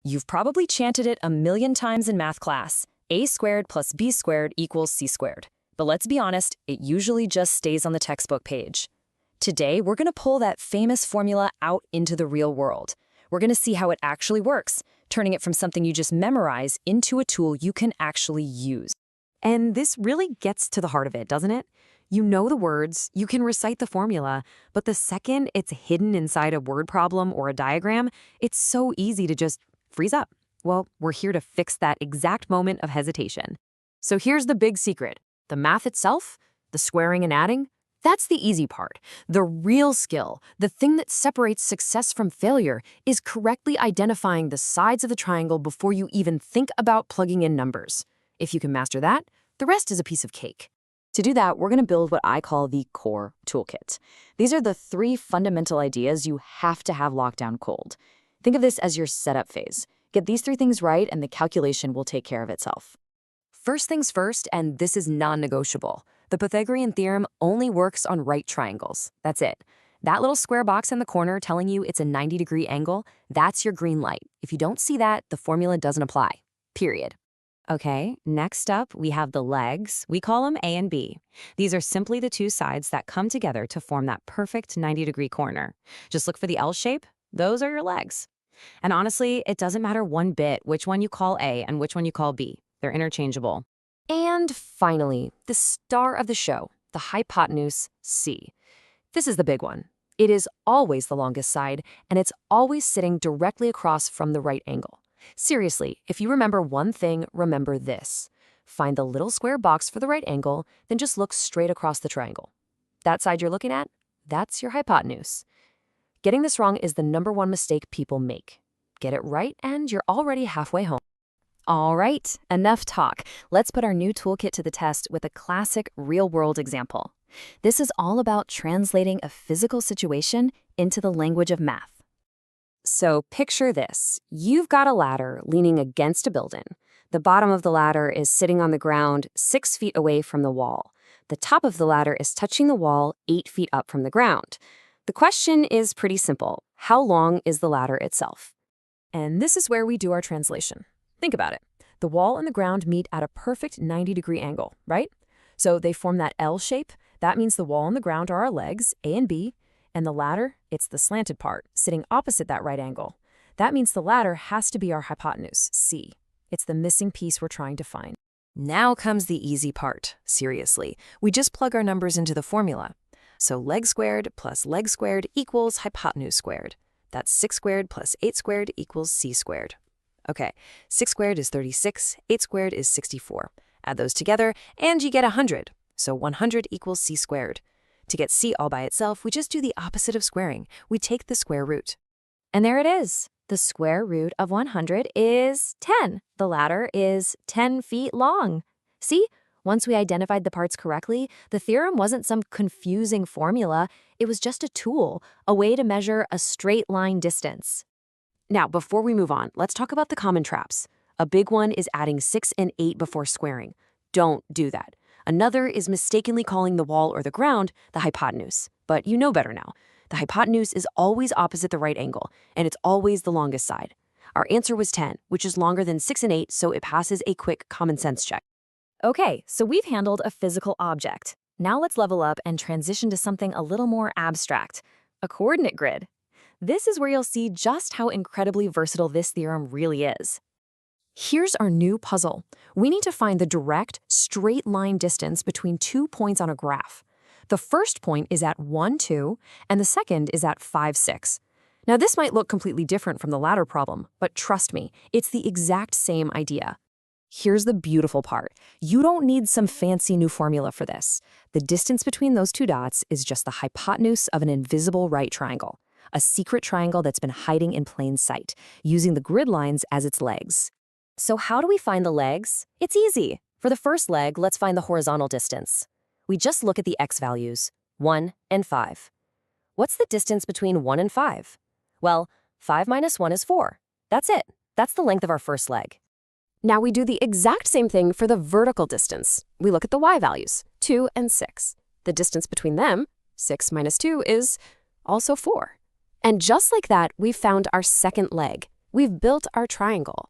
You've probably chanted it a million times in math class. A squared plus b squared equals c squared. But let's be honest, it usually just stays on the textbook page. Today, we're going to pull that famous formula out into the real world. We're going to see how it actually works, turning it from something you just memorize into a tool you can actually use. And this really gets to the heart of it, doesn't it? You know the words, you can recite the formula, but the second it's hidden inside a word problem or a diagram, it's so easy to just freeze up. Well, we're here to fix that exact moment of hesitation. So here's the big secret. The math itself, the squaring and adding, that's the easy part. The real skill, the thing that separates success from failure, is correctly identifying the sides of the triangle before you even think about plugging in numbers. If you can master that, the rest is a piece of cake. To do that, we're going to build what I call the core toolkit. These are the 3 fundamental ideas you have to have locked down cold. Think of this as your setup phase. Get these 3 things right and the calculation will take care of itself. First things first, and this is non-negotiable. The Pythagorean Theorem only works on right triangles. That's it. That little square box in the corner telling you it's a 90-degree angle, that's your green light. If you don't see that, the formula doesn't apply. Period. Okay, next up, we have the legs. We call them A and B. These are simply the 2 sides that come together to form that perfect 90-degree corner. Just look for the L shape. Those are your legs. And honestly, it doesn't matter one bit which one you call A and which one you call B. They're interchangeable. And finally, the star of the show, the hypotenuse, C. This is the big one. It is always the longest side, and it's always sitting directly across from the right angle. Seriously, if you remember one thing, remember this. Find the little square box for the right angle, then just look straight across the triangle. That side you're looking at, that's your hypotenuse. Getting this wrong is the #1 mistake people make. Get it right, and you're already halfway home. All right, enough talk. Let's put our new toolkit to the test with a classic real-world example. This is all about translating a physical situation into the language of math. So picture this. You've got a ladder leaning against a building. The bottom of the ladder is sitting on the ground 6 feet away from the wall. The top of the ladder is touching the wall 8 feet up from the ground. The question is pretty simple. How long is the ladder itself? And this is where we do our translation. Think about it. The wall and the ground meet at a perfect 90-degree angle, right? So they form that L shape. That means the wall and the ground are our legs, A and B, and the ladder, it's the slanted part, sitting opposite that right angle. That means the ladder has to be our hypotenuse, C. It's the missing piece we're trying to find. Now comes the easy part. Seriously, we just plug our numbers into the formula. So leg squared plus leg squared equals hypotenuse squared. That's 6 squared plus 8 squared equals c squared. Okay, 6 squared is 36, 8 squared is 64. Add those together, and you get 100. So 100 equals c squared. To get c all by itself, we just do the opposite of squaring. We take the square root. And there it is. The square root of 100 is 10. The ladder is 10 feet long. See? Once we identified the parts correctly, the theorem wasn't some confusing formula. It was just a tool, a way to measure a straight line distance. Now, before we move on, let's talk about the common traps. A big one is adding 6 and 8 before squaring. Don't do that. Another is mistakenly calling the wall or the ground the hypotenuse. But you know better now. The hypotenuse is always opposite the right angle, and it's always the longest side. Our answer was 10, which is longer than 6 and 8, so it passes a quick common sense check. Okay, so we've handled a physical object. Now let's level up and transition to something a little more abstract, a coordinate grid. This is where you'll see just how incredibly versatile this theorem really is. Here's our new puzzle. We need to find the direct, straight line distance between 2 points on a graph. The first point is at 1, 2, and the second is at 5, 6. Now this might look completely different from the ladder problem, but trust me, it's the exact same idea. Here's the beautiful part. You don't need some fancy new formula for this. The distance between those 2 dots is just the hypotenuse of an invisible right triangle, a secret triangle that's been hiding in plain sight, using the grid lines as its legs. So how do we find the legs? It's easy. For the first leg, let's find the horizontal distance. We just look at the x values, 1 and 5. What's the distance between 1 and 5? Well, 5 minus 1 is 4. That's it. That's the length of our first leg. Now we do the exact same thing for the vertical distance. We look at the y values, 2 and 6. The distance between them, 6 minus 2, is also 4. And just like that, we've found our second leg. We've built our triangle.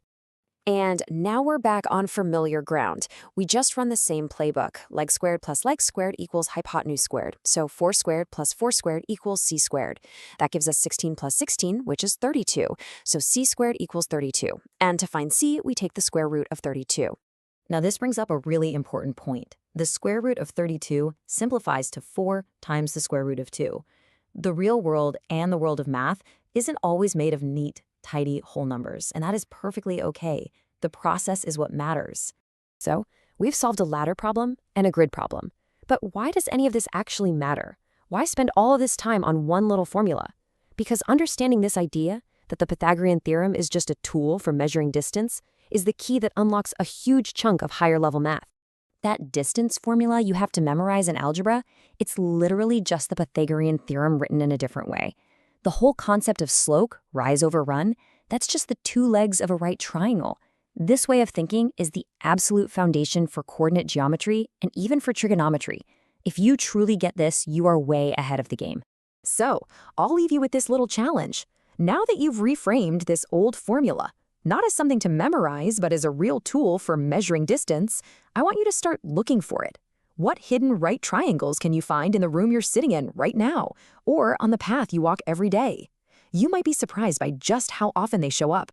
And now we're back on familiar ground. We just run the same playbook. Leg squared plus leg squared equals hypotenuse squared. So 4 squared plus 4 squared equals c squared. That gives us 16 plus 16, which is 32. So c squared equals 32. And to find c, we take the square root of 32. Now this brings up a really important point. The square root of 32 simplifies to 4 times the square root of 2. The real world and the world of math isn't always made of neat, tidy whole numbers, and that is perfectly okay. The process is what matters. So, we've solved a ladder problem and a grid problem. But why does any of this actually matter? Why spend all of this time on one little formula? Because understanding this idea, that the Pythagorean theorem is just a tool for measuring distance, is the key that unlocks a huge chunk of higher level math. That distance formula you have to memorize in algebra, it's literally just the Pythagorean theorem written in a different way. The whole concept of slope, rise over run, that's just the 2 legs of a right triangle. This way of thinking is the absolute foundation for coordinate geometry and even for trigonometry. If you truly get this, you are way ahead of the game. So, I'll leave you with this little challenge. Now that you've reframed this old formula, not as something to memorize, but as a real tool for measuring distance, I want you to start looking for it. What hidden right triangles can you find in the room you're sitting in right now, or on the path you walk every day? You might be surprised by just how often they show up.